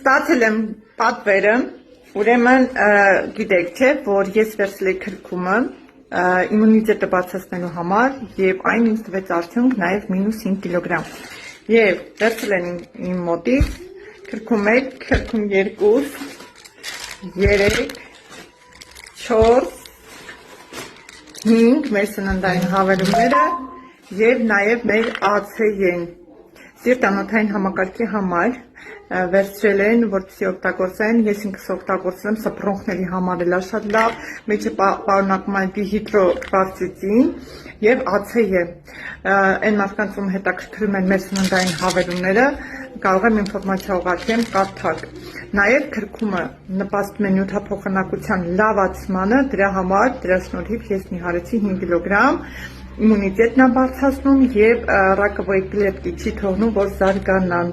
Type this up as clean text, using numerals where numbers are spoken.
Ստացել եմ պատվերը, ուրեմն գիտեք չէ, որ ես վերցրել եմ քրքումը իմունիտետը բարձրացնելու համար եւ այն ինձ տվեց արդյունք նաեւ -5 կիլոգրամ։ Եվ վերցրել եմ իմ մոտից քրքում 1, քրքում 2, 3, 4, 5 մեր սննդային հավելումները եւ նաեւ մեր ACE-ն սիրտանոթային համակարգի համար վերցրել են, որպեսզի օգտագործեն, ես ինքս օգտագործում եմ սփռոնքների համար էլ շատ լավ, մեջը պարունակում է դիհիդրոկվարցիտին եւ ACE։ Այն մարդկանց, ում հետաքրքրում են մեր սննդային հավելումները, կարող եմ ինֆորմացիա ուղարկեմ, կարդաք։ Նաեւ քրքումը նպաստում է նյութափոխանակության լավացմանը, դրա համար, դրա շնորհիվ ես նիհարեցի 5 կիլոգրամ, իմունիտետն է բարձրացնում եւ ռակավոյ կլետки չի թողնում, որ զարգանան։